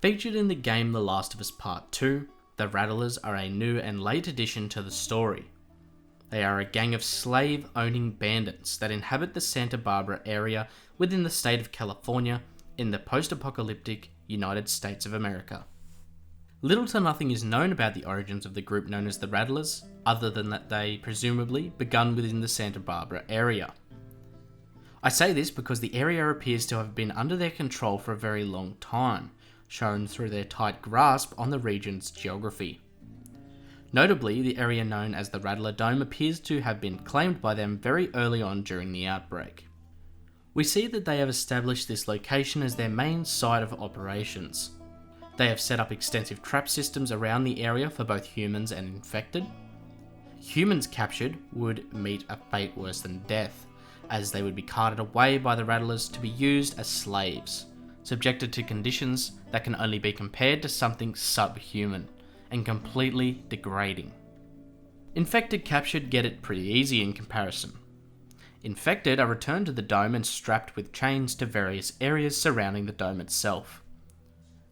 Featured in the game The Last of Us Part 2, the Rattlers are a new and late addition to the story. They are a gang of slave-owning bandits that inhabit the Santa Barbara area within the state of California in the post-apocalyptic United States of America. Little to nothing is known about the origins of the group known as the Rattlers, other than that they presumably begun within the Santa Barbara area. I say this because the area appears to have been under their control for a very long time, shown through their tight grasp on the region's geography. Notably, the area known as the Rattler Dome appears to have been claimed by them very early on during the outbreak. We see that they have established this location as their main site of operations. They have set up extensive trap systems around the area for both humans and infected. Humans captured would meet a fate worse than death, as they would be carted away by the Rattlers to be used as slaves, subjected to conditions that can only be compared to something subhuman and completely degrading. Infected captured get it pretty easy in comparison. Infected are returned to the dome and strapped with chains to various areas surrounding the dome itself.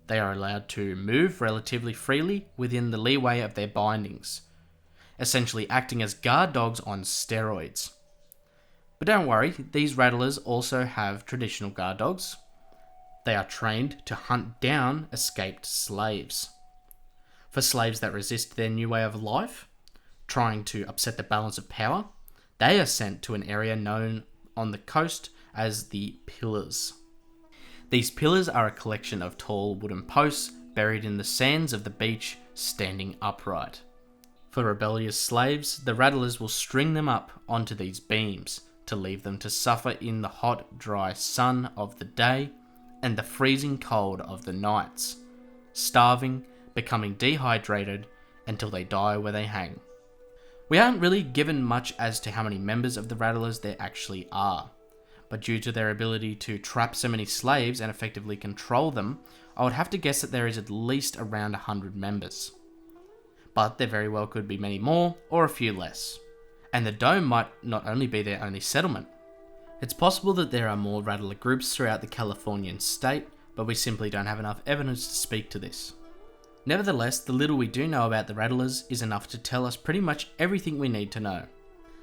They are allowed to move relatively freely within the leeway of their bindings, essentially acting as guard dogs on steroids. But don't worry, these Rattlers also have traditional guard dogs. They are trained to hunt down escaped slaves. For slaves that resist their new way of life, trying to upset the balance of power, they are sent to an area known on the coast as the Pillars. These pillars are a collection of tall wooden posts buried in the sands of the beach, standing upright. For rebellious slaves, the Rattlers will string them up onto these beams to leave them to suffer in the hot, dry sun of the day and the freezing cold of the nights, starving, becoming dehydrated until they die where they hang. We aren't really given much as to how many members of the Rattlers there actually are, but due to their ability to trap so many slaves and effectively control them, I would have to guess that there is at least around 100 members. But there very well could be many more, or a few less. And the Dome might not only be their only settlement. It's possible that there are more Rattler groups throughout the Californian state, but we simply don't have enough evidence to speak to this. Nevertheless, the little we do know about the Rattlers is enough to tell us pretty much everything we need to know.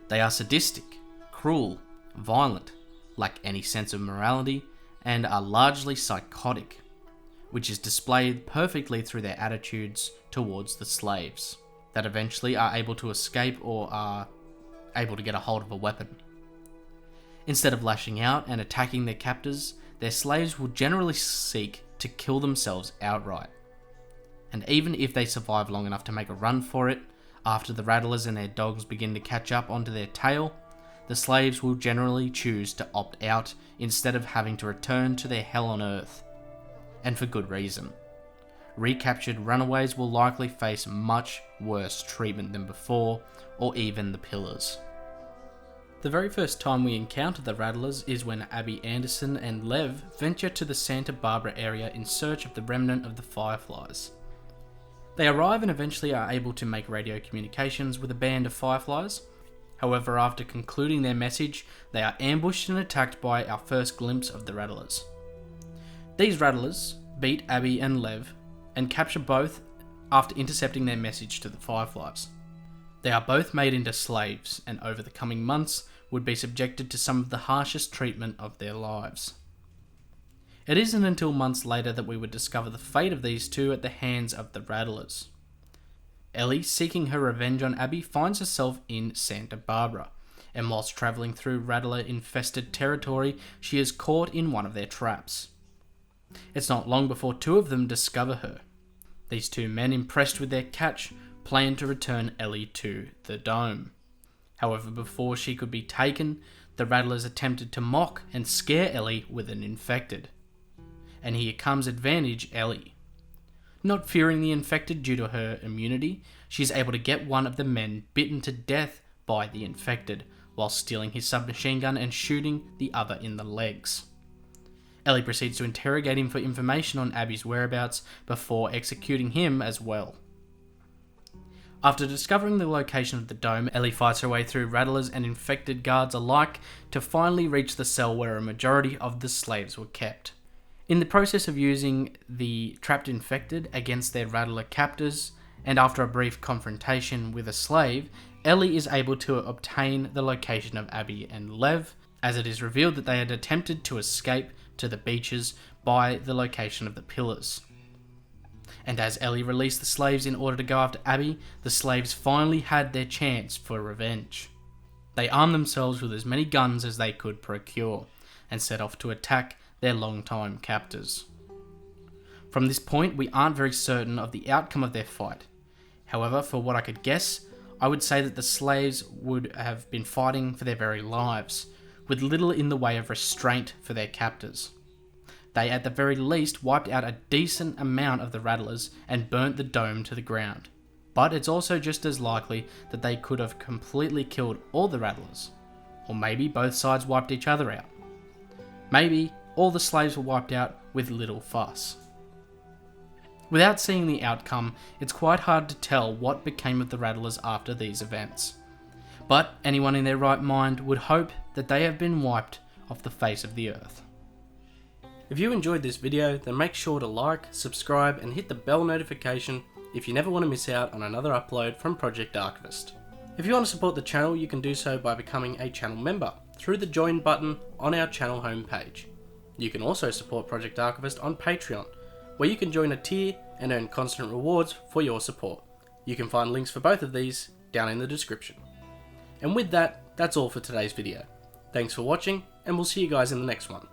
They are sadistic, cruel, violent, lack any sense of morality, and are largely psychotic, which is displayed perfectly through their attitudes towards the slaves, that eventually are able to escape or are able to get a hold of a weapon. Instead of lashing out and attacking their captors, their slaves will generally seek to kill themselves outright. And even if they survive long enough to make a run for it, after the Rattlers and their dogs begin to catch up onto their tail, the slaves will generally choose to opt out instead of having to return to their hell on earth. And for good reason. Recaptured runaways will likely face much worse treatment than before, or even the Pillars. The very first time we encounter the Rattlers is when Abby Anderson and Lev venture to the Santa Barbara area in search of the remnant of the Fireflies. They arrive and eventually are able to make radio communications with a band of Fireflies. However, after concluding their message, they are ambushed and attacked by our first glimpse of the Rattlers. These Rattlers beat Abby and Lev and capture both after intercepting their message to the Fireflies. They are both made into slaves and over the coming months would be subjected to some of the harshest treatment of their lives. It isn't until months later that we would discover the fate of these two at the hands of the Rattlers. Ellie, seeking her revenge on Abby, finds herself in Santa Barbara, and whilst travelling through Rattler-infested territory, she is caught in one of their traps. It's not long before two of them discover her. These two men, impressed with their catch, plan to return Ellie to the Dome. However, before she could be taken, the Rattlers attempted to mock and scare Ellie with an infected. And here comes advantage Ellie. Not fearing the infected due to her immunity, she is able to get one of the men bitten to death by the infected, while stealing his submachine gun and shooting the other in the legs. Ellie proceeds to interrogate him for information on Abby's whereabouts before executing him as well. After discovering the location of the Dome, Ellie fights her way through Rattlers and infected guards alike to finally reach the cell where a majority of the slaves were kept. In the process of using the trapped infected against their Rattler captors, and after a brief confrontation with a slave, Ellie is able to obtain the location of Abby and Lev, as it is revealed that they had attempted to escape to the beaches by the location of the pillars. And as Ellie released the slaves in order to go after Abby, the slaves finally had their chance for revenge. They armed themselves with as many guns as they could procure, and set off to attack their longtime captors. From this point, we aren't very certain of the outcome of their fight. However, for what I could guess, I would say that the slaves would have been fighting for their very lives, with little in the way of restraint for their captors. They at the very least wiped out a decent amount of the Rattlers and burnt the dome to the ground. But it's also just as likely that they could have completely killed all the Rattlers. Or maybe both sides wiped each other out. Maybe all the slaves were wiped out with little fuss. Without seeing the outcome, it's quite hard to tell what became of the Rattlers after these events. But anyone in their right mind would hope that they have been wiped off the face of the earth. If you enjoyed this video, then make sure to like, subscribe and hit the bell notification if you never want to miss out on another upload from Project Archivist. If you want to support the channel, you can do so by becoming a channel member through the join button on our channel homepage. You can also support Project Archivist on Patreon, where you can join a tier and earn constant rewards for your support. You can find links for both of these down in the description. And with that, that's all for today's video. Thanks for watching, and we'll see you guys in the next one.